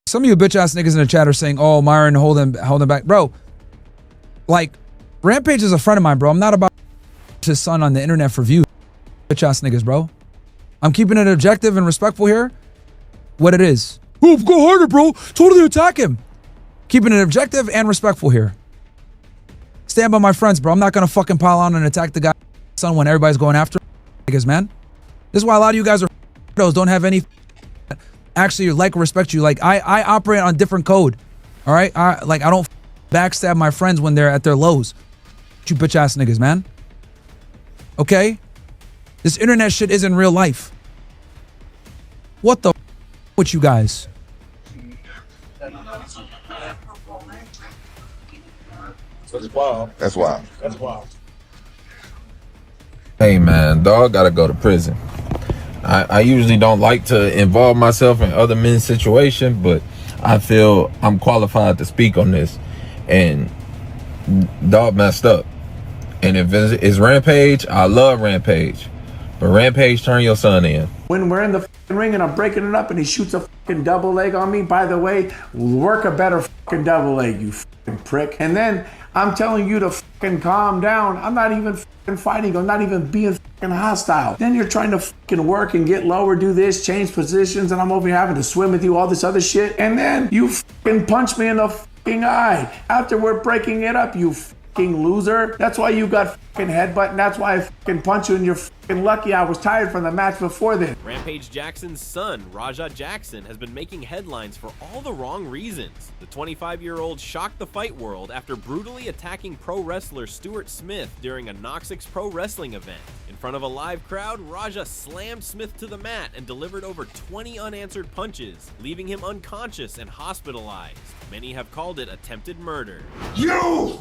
Some of you bitch ass niggas in the chat are saying, oh, Myron holding back. Bro, like, Rampage is a friend of mine, bro. I'm not about his son on the internet for views. Bitch ass niggas, bro. I'm keeping it objective and respectful here. What it is. Oh, go harder, bro. Totally attack him. Keeping it objective and respectful here. Stand by my friends, bro. I'm not gonna fucking pile on and attack the guy's son when everybody's going after niggas, man. This is why a lot of you guys are don't have any actually like respect you. Like I operate on different code. All right, I don't backstab my friends when they're at their lows. You bitch ass niggas, man. Okay, this internet shit isn't real life. What the with you guys? That's wild. That's wild. That's wild. Hey man, dog gotta go to prison. I usually don't like to involve myself in other men's situations, but I feel I'm qualified to speak on this. And dog messed up. And if it's Rampage, I love Rampage. But Rampage, turn your son in. When we're in the ring and I'm breaking it up and he shoots a fucking double leg on me, by the way, work a better fucking double leg, you fucking prick. And then I'm telling you to fucking calm down. I'm not even fucking fighting. I'm not even being fucking hostile. Then you're trying to fucking work and get lower, do this, change positions, and I'm over here having to swim with you, all this other shit. And then you fucking punch me in the fucking eye. After we're breaking it up, you fucking loser. That's why you got fucking headbutt, and that's why I fucking punch you, and you're fucking lucky I was tired from the match before this. Rampage Jackson's son, Rampage Jackson, has been making headlines for all the wrong reasons. The 25-year-old shocked the fight world after brutally attacking pro wrestler Stuart Smith during a Knoxix Pro Wrestling event. In front of a live crowd, Raja slammed Smith to the mat and delivered over 20 unanswered punches, leaving him unconscious and hospitalized. Many have called it attempted murder. You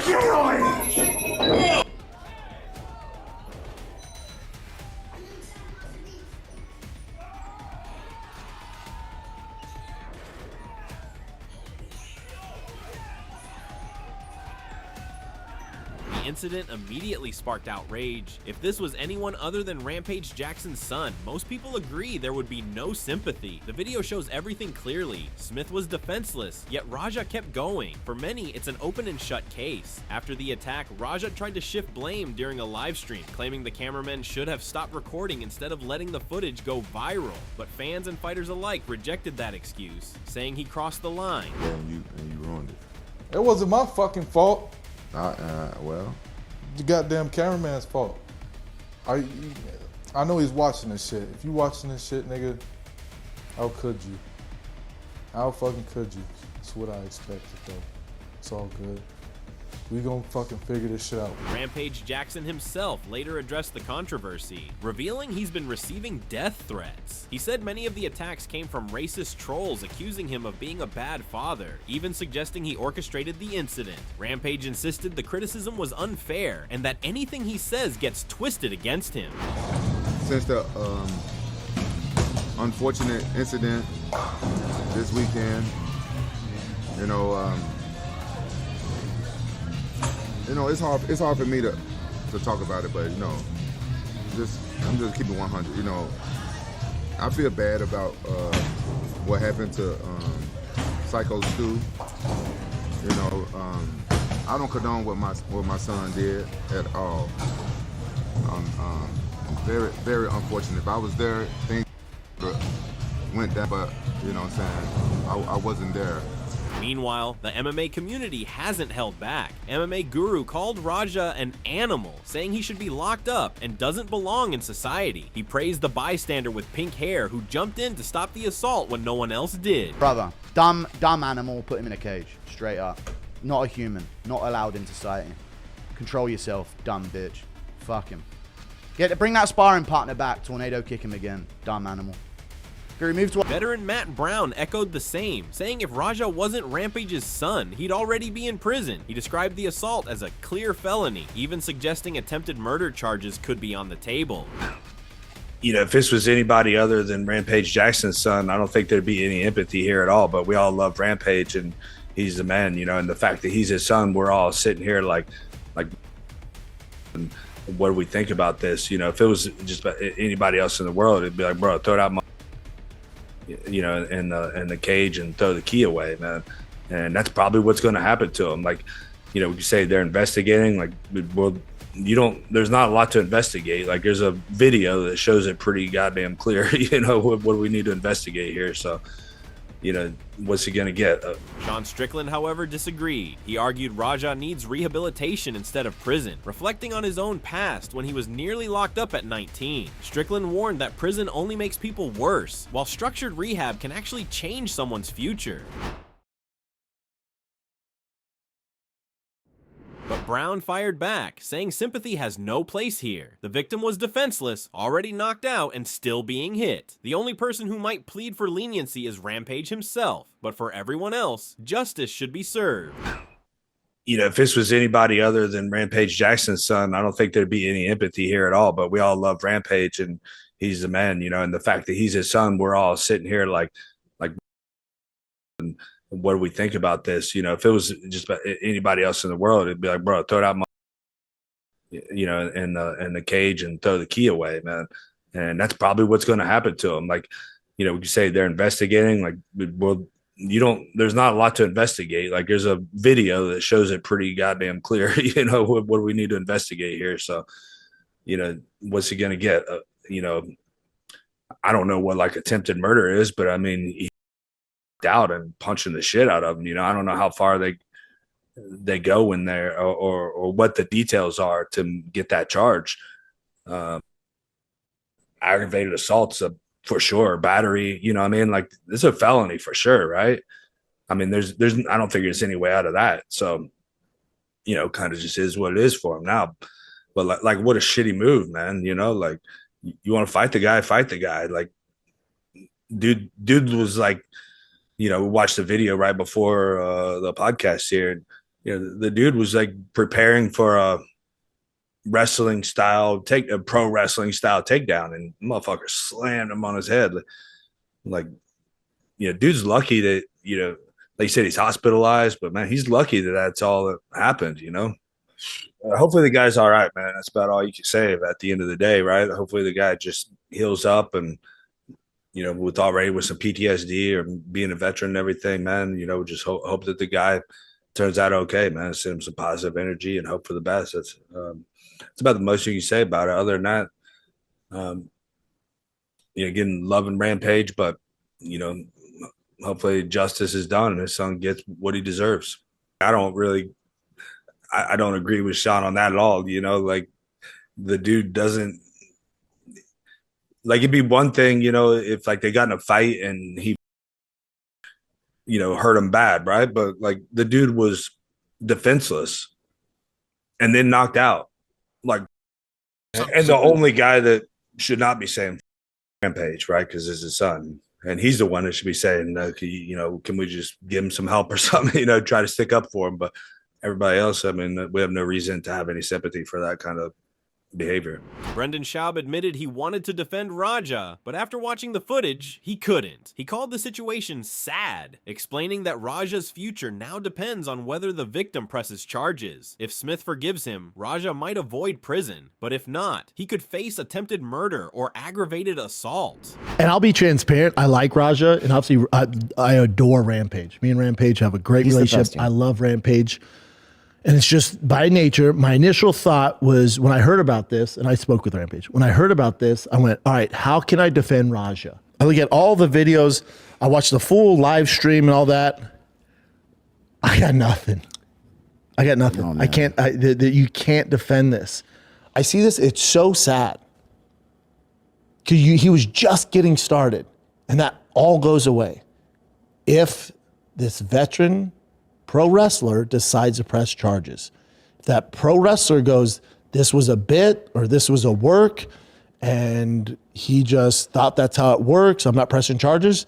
kill me! The incident immediately sparked outrage. If this was anyone other than Rampage Jackson's son, most people agree there would be no sympathy. The video shows everything clearly. Smith was defenseless, yet Raja kept going. For many, it's an open and shut case. After the attack, Raja tried to shift blame during a live stream, claiming the cameraman should have stopped recording instead of letting the footage go viral. But fans and fighters alike rejected that excuse, saying he crossed the line. Yeah, and you ruined it. It wasn't my fucking fault. Well, The goddamn cameraman's fault. I know he's watching this shit. If you watching this shit, nigga, how could you? How fucking could you? That's what I expected, though. It's all good. We gonna fucking figure this shit out. Rampage Jackson himself later addressed the controversy, revealing he's been receiving death threats. He said many of the attacks came from racist trolls accusing him of being a bad father, even suggesting he orchestrated the incident. Rampage insisted the criticism was unfair and that anything he says gets twisted against him. since the unfortunate incident this weekend, it's hard for me to talk about it, but I'm just keeping 100. I feel bad about what happened to Psycho Stu. I don't condone what my son did at all. Very, very unfortunate. If I was there, things went down, but I wasn't there. Meanwhile, the MMA community hasn't held back. MMA Guru called Raja an animal, saying he should be locked up and doesn't belong in society. He praised the bystander with pink hair who jumped in to stop the assault when no one else did. Brother, dumb animal, put him in a cage, straight up. Not a human, not allowed in society. Control yourself, dumb bitch. Fuck him. Bring that sparring partner back, tornado kick him again, dumb animal. Veteran Matt Brown echoed the same, saying if Raja wasn't Rampage's son, he'd already be in prison. He described the assault as a clear felony, even suggesting attempted murder charges could be on the table. If this was anybody other than Rampage Jackson's son, I don't think there'd be any empathy here at all, but we all love Rampage and he's the man, and the fact that he's his son, we're all sitting here like what do we think about this? If it was just anybody else in the world, it'd be like, bro, throw it out. in the cage and throw the key away, man. And that's probably what's going to happen to him. Like, you say they're investigating. Like, well, there's not a lot to investigate. Like, there's a video that shows it pretty goddamn clear. What do we need to investigate here? So, what's he gonna get? Sean Strickland, however, disagreed. He argued Raja needs rehabilitation instead of prison, reflecting on his own past when he was nearly locked up at 19. Strickland warned that prison only makes people worse, while structured rehab can actually change someone's future. But Brown fired back, saying sympathy has no place here. The victim was defenseless, already knocked out, and still being hit. The only person who might plead for leniency is Rampage himself, but for everyone else, justice should be served. If this was anybody other than Rampage Jackson's son, I don't think there'd be any empathy here at all. But we all love Rampage, and he's the man, and the fact that he's his son, we're all sitting here like, what do we think about this? If it was just anybody else in the world, it'd be like, bro, throw that, in the cage and throw the key away, man. And that's probably what's going to happen to him. Like, you say they're investigating. Like, well, there's not a lot to investigate. Like, there's a video that shows it pretty goddamn clear. What do we need to investigate here? So, what's he going to get? I don't know what like attempted murder is, but I mean, out and punching the shit out of them. I don't know how far they go in there or what the details are to get that charge. Aggravated assault's for sure. Battery, like this is a felony for sure, right? I mean, there's I don't think there's any way out of that. So, kind of just is what it is for him now. But like what a shitty move, man. Like you want to fight the guy. Like dude was like, we watched the video right before the podcast here. The dude was like preparing for a pro wrestling style takedown, and motherfucker slammed him on his head. Like, dude's lucky that, like you said, he's hospitalized, but man, he's lucky that that's all that happened, Hopefully the guy's all right, man. That's about all you can say at the end of the day, right? Hopefully the guy just heals up and, with some PTSD or being a veteran and everything, man, just hope that the guy turns out okay, man. Send him some positive energy and hope for the best. That's about the most you can say about it. Other than that, again, loving Rampage, but, hopefully justice is done and his son gets what he deserves. I don't agree with Sean on that at all. Like the dude doesn't, like, it'd be one thing, if like they got in a fight and he, hurt him bad, right? But like the dude was defenseless and then knocked out. Like, and the only guy that should not be saying Rampage, right? Because it's his son. And he's the one that should be saying, can we just give him some help or something, try to stick up for him. But everybody else, I mean, we have no reason to have any sympathy for that kind of behavior. Brendan Schaub admitted he wanted to defend Raja, but after watching the footage, he couldn't. He called the situation sad, explaining that Raja's future now depends on whether the victim presses charges. If Smith forgives him, Raja might avoid prison, but if not, he could face attempted murder or aggravated assault. And I'll be transparent, I like Raja, and obviously I adore Rampage. Me and Rampage have a great relationship. I love Rampage. And it's just by nature, my initial thought was when I heard about this, and I spoke with Rampage, when I heard about this, I went, all right, how can I defend Raja? I look at all the videos, I watched the full live stream and all that. I got nothing. Oh, I can't, you can't defend this. I see this, it's so sad. Because he was just getting started, and that all goes away. If this veteran pro wrestler decides to press charges. If that pro wrestler goes, this was a bit or this was a work, and he just thought that's how it works, I'm not pressing charges,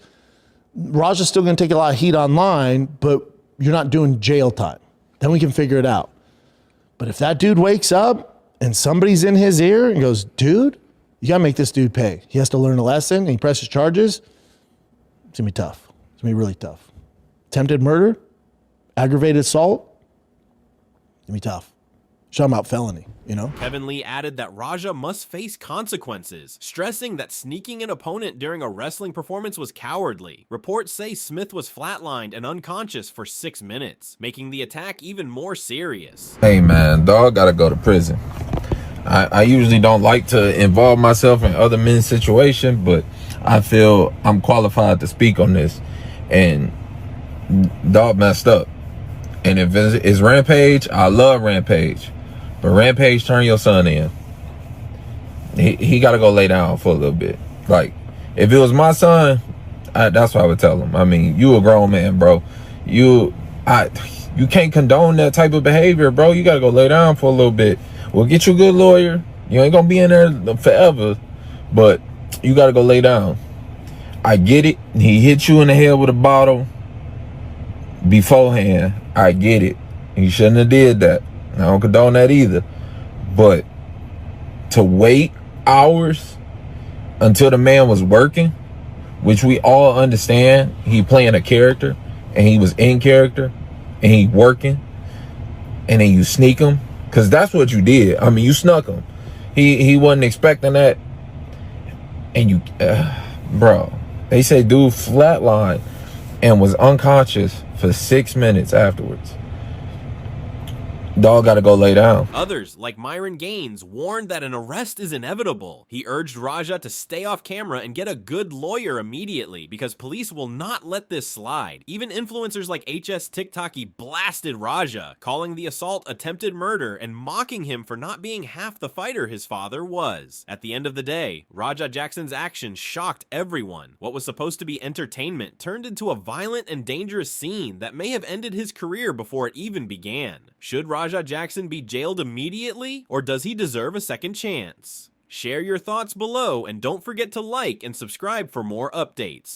Raja's still going to take a lot of heat online, but you're not doing jail time. Then we can figure it out. But if that dude wakes up and somebody's in his ear and goes, dude, you got to make this dude pay. He has to learn a lesson and he presses charges, it's going to be tough. It's going to be really tough. Attempted murder, aggravated assault, it's going to be tough. talking about felony, you know? Kevin Lee added that Raja must face consequences, stressing that sneaking an opponent during a wrestling performance was cowardly. Reports say Smith was flatlined and unconscious for 6 minutes, making the attack even more serious. Hey man, dog gotta go to prison. I usually don't like to involve myself in other men's situations, but I feel I'm qualified to speak on this. And dog messed up. And if it's Rampage, I love Rampage. But Rampage, turn your son in. He got to go lay down for a little bit. Like, if it was my son, that's what I would tell him. I mean, you a grown man, bro. You can't condone that type of behavior, bro. You got to go lay down for a little bit. We'll get you a good lawyer. You ain't going to be in there forever. But you got to go lay down. I get it. He hit you in the head with a bottle beforehand. I get it. He shouldn't have did that. I don't condone that either. But to wait hours until the man was working, which we all understand, he playing a character and he was in character and he working, and then you sneak him, because that's what you did. I mean, you snuck him. He wasn't expecting that. And you, bro, they say dude flatlined and was unconscious for 6 minutes afterwards. Dog gotta go lay down. Others, like Myron Gaines, warned that an arrest is inevitable. He urged Raja to stay off camera and get a good lawyer immediately, because police will not let this slide. Even influencers like HS TikToky blasted Raja, calling the assault attempted murder and mocking him for not being half the fighter his father was. At the end of the day, Raja Jackson's actions shocked everyone. What was supposed to be entertainment turned into a violent and dangerous scene that may have ended his career before it even began. Should Raja Jackson be jailed immediately, or does he deserve a second chance? Share your thoughts below and don't forget to like and subscribe for more updates.